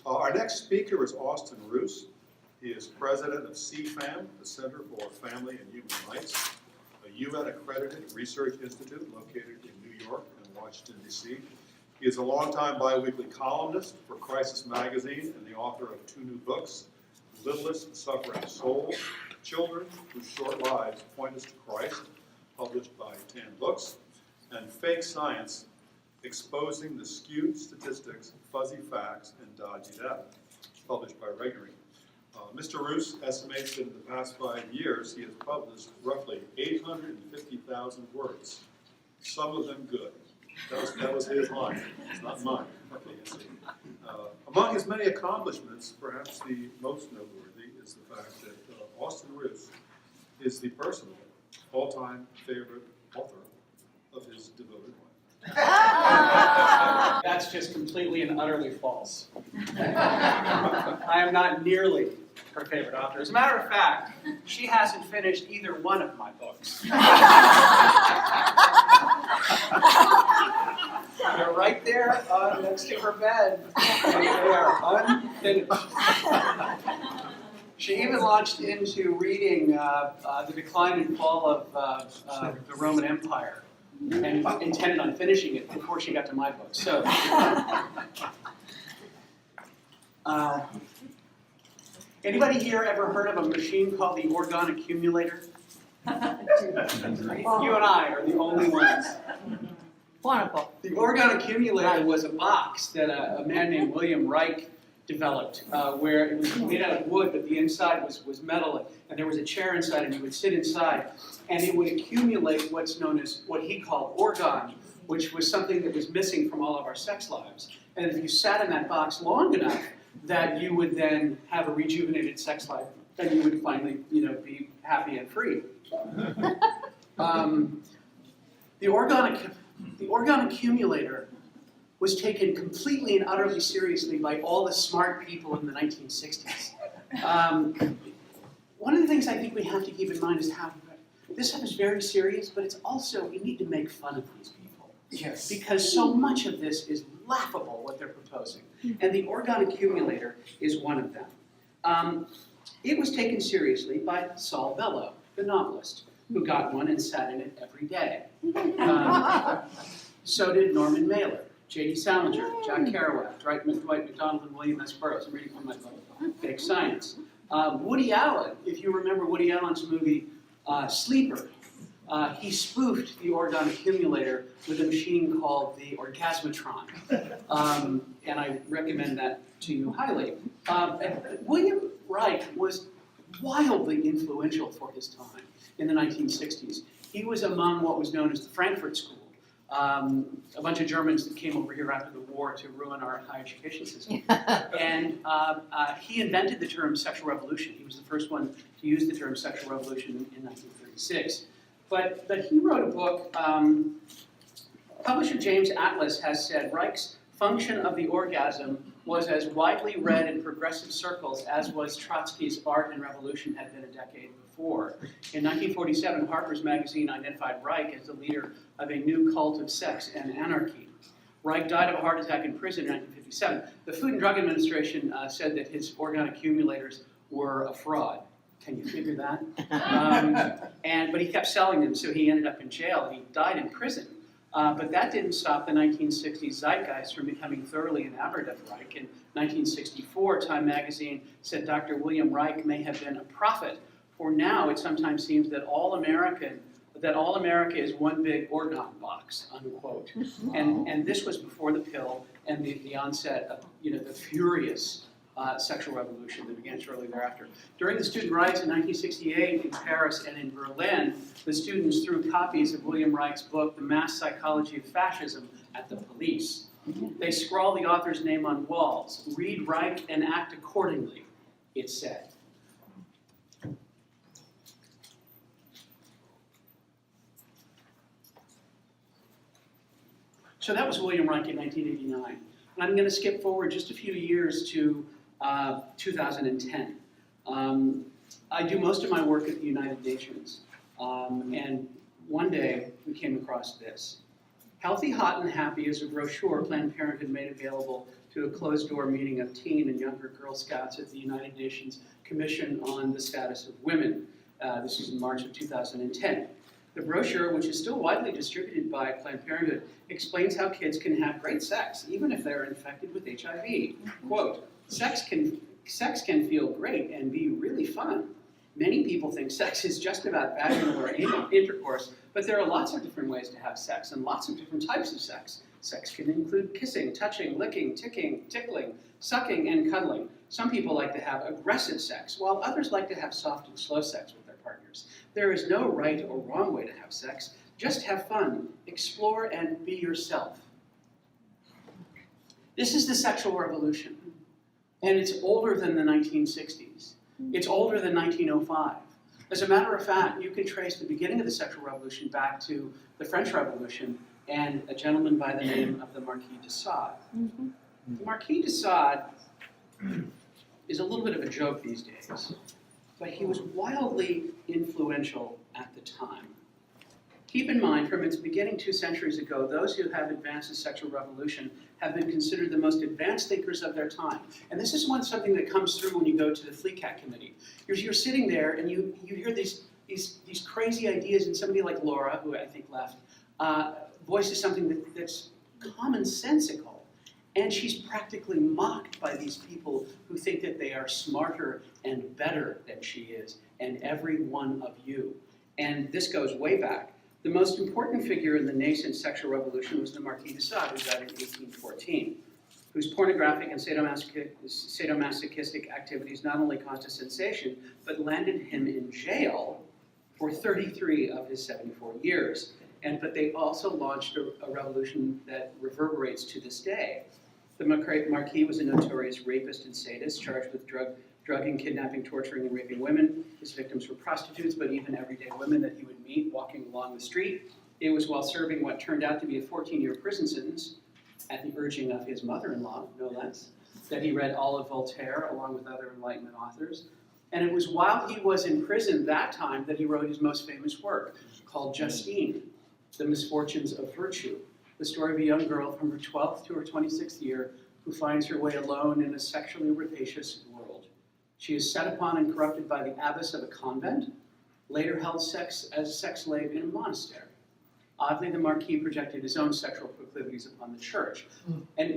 Our next speaker is Austin Ruse. He is president of CFAM, the Center for Family and Human Rights, a UN-accredited research institute located in New York and Washington, D.C. He is a longtime biweekly columnist for Crisis Magazine and the author of 2 new books, Littlest Suffering Souls, Children Whose Short Lives Point Us to Christ, published by Tan Books, and Fake Science, Exposing the Skewed Statistics, Fuzzy Facts, and Dodgy Data, published by Regnery. Mr. Ruse estimates that in the past 5 years he has published roughly 850,000 words, some of them good. That was his line, it's not mine. Okay, yes. Among his many accomplishments, perhaps the most noteworthy is the fact that Austin Ruse is the personal all-time favorite author of his devoted wife. That's just completely and utterly false. I am not nearly her favorite author. As a matter of fact, she hasn't finished either one of my books. They're right there next to her bed. They are unfinished. She even launched into reading The Decline and Fall of the Roman Empire, and intended on finishing it before she got to my book. So, anybody here ever heard of a machine called the Orgon Accumulator? You and I are the only ones. Wonderful. The Orgon Accumulator was a box that a man named William Reich developed, where it was made out of wood, but the inside was metal, and there was a chair inside, and you would sit inside, and it would accumulate what's known as what he called orgon, which was something that was missing from all of our sex lives. And if you sat in that box long enough, that you would then have a rejuvenated sex life, and you would finally, be happy and free. The Orgon Accumulator was taken completely and utterly seriously by all the smart people in the 1960s. One of the things I think we have to keep in mind is how this stuff is very serious, but it's also, we need to make fun of these people. Yes. Because so much of this is laughable, what they're proposing. And the Orgon Accumulator is one of them. It was taken seriously by Saul Bellow, the novelist, who got one and sat in it every day. So did Norman Mailer, J.D. Salinger, Jack Kerouac, Dwight MacDonald, and William S. Burroughs. I'm reading from my book, Fake Science. Woody Allen, if you remember Woody Allen's movie Sleeper, he spoofed the Orgon Accumulator with a machine called the Orgasmatron. And I recommend that to you highly. William Reich was wildly influential for his time in the 1960s. He was among what was known as the Frankfurt School, a bunch of Germans that came over here after the war to ruin our higher education system. And he invented the term sexual revolution. He was the first one to use the term sexual revolution in 1936. But he wrote a book, publisher James Atlas has said, Reich's function of the orgasm was as widely read in progressive circles as was Trotsky's Art and Revolution had been a decade before. In 1947, Harper's Magazine identified Reich as the leader of a new cult of sex and anarchy. Reich died of a heart attack in prison in 1957. The Food and Drug Administration said that his organ accumulators were a fraud. Can you figure that? But he kept selling them, so he ended up in jail. He died in prison. But that didn't stop the 1960s zeitgeist from becoming thoroughly enamored of Reich. In 1964, Time magazine said Dr. William Reich may have been a prophet, for now it sometimes seems that all America is one big orgon box, unquote. And this was before the pill and the onset of the furious sexual revolution that began shortly thereafter. During the student riots in 1968 in Paris and in Berlin, the students threw copies of William Reich's book, The Mass Psychology of Fascism, at the police. They scrawled the author's name on walls. Read Reich and act accordingly, it said. So that was William Reich in 1989. And I'm going to skip forward just a few years to 2010. I do most of my work at the United Nations. And one day we came across this. Healthy, Hot, and Happy is a brochure Planned Parenthood made available to a closed-door meeting of teen and younger Girl Scouts at the United Nations Commission on the Status of Women. This was in March of 2010. The brochure, which is still widely distributed by Planned Parenthood, explains how kids can have great sex, even if they're infected with HIV. Quote, sex can feel great and be really fun. Many people think sex is just about vaginal or anal intercourse, but there are lots of different ways to have sex and lots of different types of sex. Sex can include kissing, touching, licking, tickling, sucking, and cuddling. Some people like to have aggressive sex, while others like to have soft and slow sex with their partners. There is no right or wrong way to have sex. Just have fun, explore, and be yourself. This is the sexual revolution, and it's older than the 1960s. It's older than 1905. As a matter of fact, you can trace the beginning of the sexual revolution back to the French Revolution and a gentleman by the name of the Marquis de Sade. The Marquis de Sade is a little bit of a joke these days, but he was wildly influential at the time. Keep in mind, from its beginning 2 centuries ago, those who have advanced the sexual revolution have been considered the most advanced thinkers of their time. And this is something that comes through when you go to the FLECAT committee. You're sitting there and you hear these crazy ideas, and somebody like Laura, who I think left, voices something that's commonsensical. And she's practically mocked by these people who think that they are smarter and better than she is, and every one of you. And this goes way back. The most important figure in the nascent sexual revolution was the Marquis de Sade, who died in 1814, whose pornographic and sadomasochistic activities not only caused a sensation, but landed him in jail for 33 of his 74 years. But they also launched a revolution that reverberates to this day. The Marquis was a notorious rapist and sadist, charged with drugging, kidnapping, torturing, and raping women. His victims were prostitutes, but even everyday women that he would meet walking along the street. It was while serving what turned out to be a 14-year prison sentence, at the urging of his mother-in-law, no less, that he read all of Voltaire along with other Enlightenment authors. And it was while he was in prison that time that he wrote his most famous work, called Justine, The Misfortunes of Virtue, the story of a young girl from her 12th to her 26th year who finds her way alone in a sexually rapacious world. She is set upon and corrupted by the abbess of a convent, later held as a sex slave in a monastery. Oddly, the Marquis projected his own sexual proclivities upon the church. And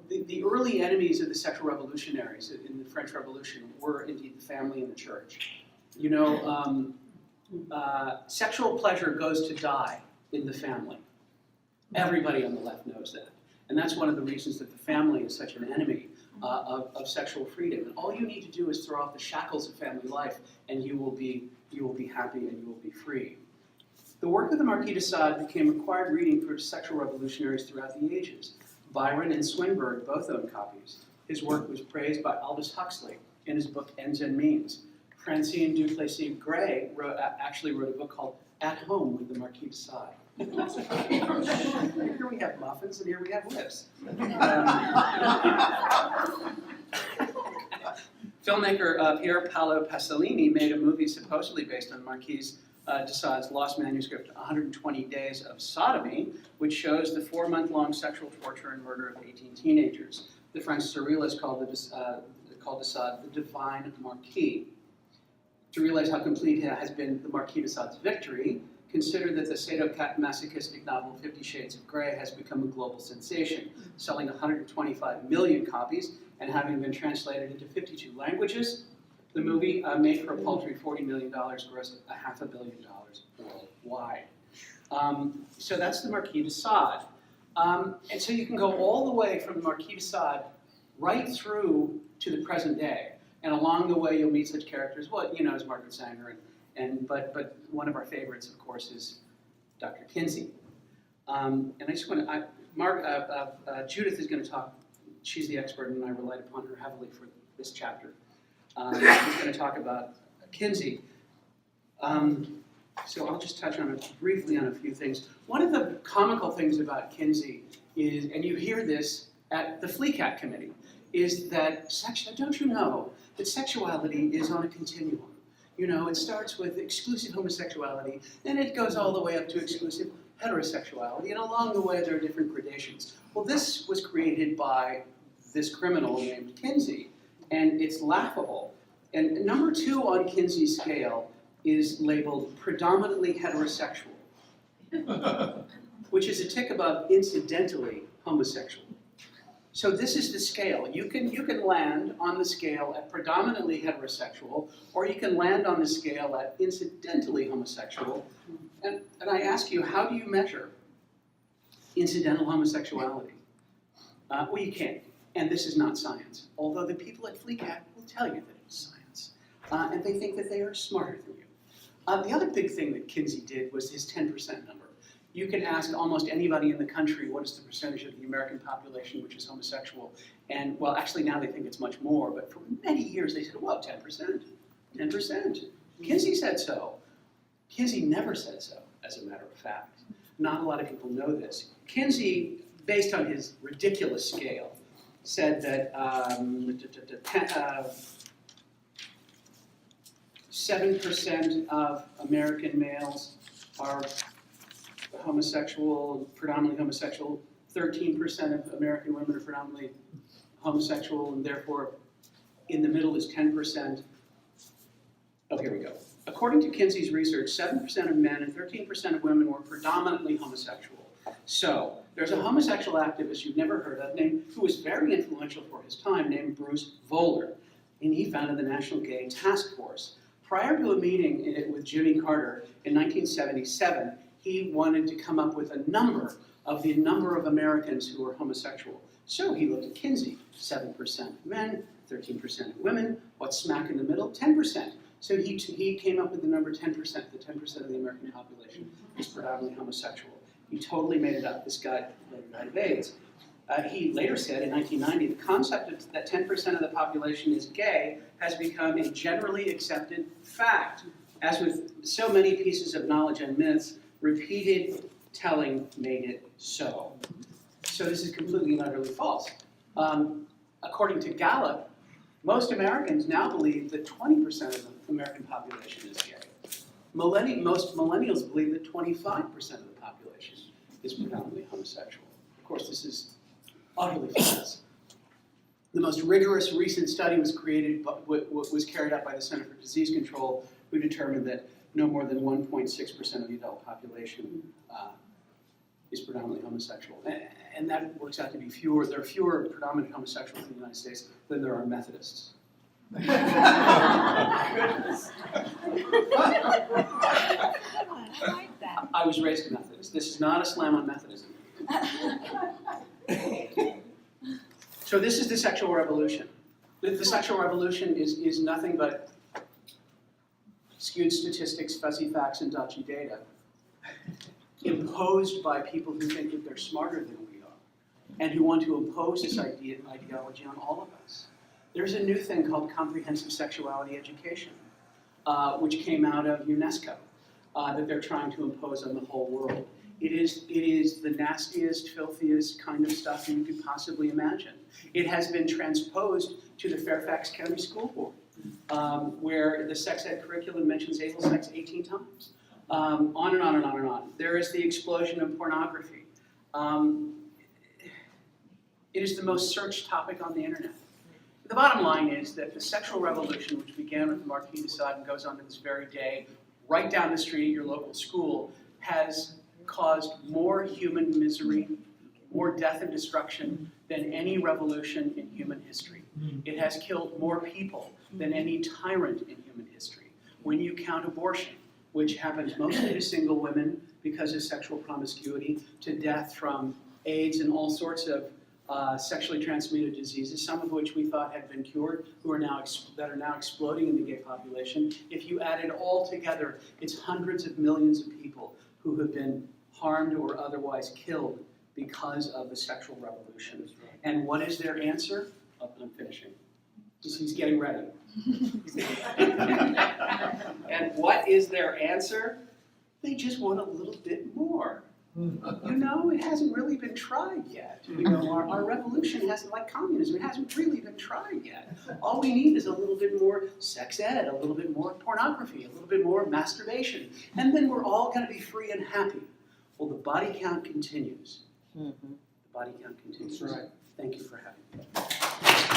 the early enemies of the sexual revolutionaries in the French Revolution were indeed the family and the church. Sexual pleasure goes to die in the family. Everybody on the left knows that. And that's one of the reasons that the family is such an enemy of sexual freedom. And all you need to do is throw off the shackles of family life, and you will be happy and you will be free. The work of the Marquis de Sade became required reading for sexual revolutionaries throughout the ages. Byron and Swinburne both owned copies. His work was praised by Aldous Huxley in his book Ends and Means. Francine Duplessis Gray actually wrote a book called At Home with the Marquis de Sade. Here we have muffins and here we have lips. Filmmaker Pier Paolo Pasolini made a movie supposedly based on Marquis de Sade's lost manuscript, 120 Days of Sodomy, which shows the 4-month-long sexual torture and murder of 18 teenagers. The French surrealists called de Sade the divine Marquis. To realize how complete has been the Marquis de Sade's victory, consider that the sadomasochistic novel 50 Shades of Grey has become a global sensation, selling 125 million copies and having been translated into 52 languages. The movie, made for a paltry $40 million, grossed $500 million worldwide. So that's the Marquis de Sade. And so you can go all the way from the Marquis de Sade right through to the present day. And along the way, you'll meet such characters, as Margaret Sanger, but one of our favorites, of course, is Dr. Kinsey. And I just want to, Judith is going to talk. She's the expert, and I relied upon her heavily for this chapter. She's going to talk about Kinsey. So I'll just touch on briefly on a few things. One of the comical things about Kinsey is, and you hear this at the FLECAT committee, is that don't you know that sexuality is on a continuum? It starts with exclusive homosexuality, then it goes all the way up to exclusive heterosexuality, and along the way there are different gradations. Well, this was created by this criminal named Kinsey, and it's laughable. And number 2 on Kinsey's scale is labeled predominantly heterosexual, which is a tick above incidentally homosexual. So this is the scale. You can land on the scale at predominantly heterosexual, or you can land on the scale at incidentally homosexual. And I ask you, how do you measure incidental homosexuality? Well, you can't. And this is not science. Although the people at FLECAT will tell you that it's science. And they think that they are smarter than you. The other big thing that Kinsey did was his 10% number. You can ask almost anybody in the country what is the percentage of the American population which is homosexual. And, well, actually now they think it's much more, but for many years they said, well, 10%, 10%. Kinsey said so. Kinsey never said so, as a matter of fact. Not a lot of people know this. Kinsey, based on his ridiculous scale, said that 7% of American males are homosexual, predominantly homosexual. 13% of American women are predominantly homosexual, and therefore in the middle is 10%. Oh, here we go. According to Kinsey's research, 7% of men and 13% of women were predominantly homosexual. So there's a homosexual activist you've never heard of, who was very influential for his time, named Bruce Boulder, and he founded the National Gay Task Force. Prior to a meeting with Jimmy Carter in 1977, he wanted to come up with a number of Americans who were homosexual. So he looked at Kinsey, 7% men, 13% women. What's smack in the middle? 10%. So he came up with the number 10%, the 10% of the American population is predominantly homosexual. He totally made it up. This guy later died of AIDS. He later said in 1990, the concept that 10% of the population is gay has become a generally accepted fact. As with so many pieces of knowledge and myths, repeated telling made it so. So this is completely and utterly false. According to Gallup, most Americans now believe that 20% of the American population is gay. Most millennials believe that 25% of the population is predominantly homosexual. Of course, this is utterly false. The most rigorous recent study was carried out by the Center for Disease Control, who determined that no more than 1.6% of the adult population is predominantly homosexual. And that works out to be fewer. There are fewer predominant homosexuals in the United States than there are Methodists. Goodness. I like that. I was raised a Methodist. This is not a slam on Methodism. So this is the sexual revolution. The sexual revolution is nothing but skewed statistics, fuzzy facts, and dodgy data imposed by people who think that they're smarter than we are and who want to impose this ideology on all of us. There's a new thing called comprehensive sexuality education, which came out of UNESCO, that they're trying to impose on the whole world. It is the nastiest, filthiest kind of stuff you could possibly imagine. It has been transposed to the Fairfax County School Board, where the sex ed curriculum mentions anal sex 18 times. On and on and on and on. There is the explosion of pornography. It is the most searched topic on the internet. The bottom line is that the sexual revolution, which began with the Marquis de Sade and goes on to this very day, right down the street at your local school, has caused more human misery, more death and destruction than any revolution in human history. It has killed more people than any tyrant in human history. When you count abortion, which happens mostly to single women because of sexual promiscuity, to death from AIDS and all sorts of sexually transmitted diseases, some of which we thought had been cured, that are now exploding in the gay population. If you add it all together, it's hundreds of millions of people who have been harmed or otherwise killed because of the sexual revolution. And what is their answer? Oh, I'm finishing. He's getting ready. And what is their answer? They just want a little bit more. You know, it hasn't really been tried yet. You know, our revolution hasn't, like communism, it hasn't really been tried yet. All we need is a little bit more sex ed, a little bit more pornography, a little bit more masturbation, and then we're all going to be free and happy. Well, the body count continues. The body count continues. That's right. Thank you for having me.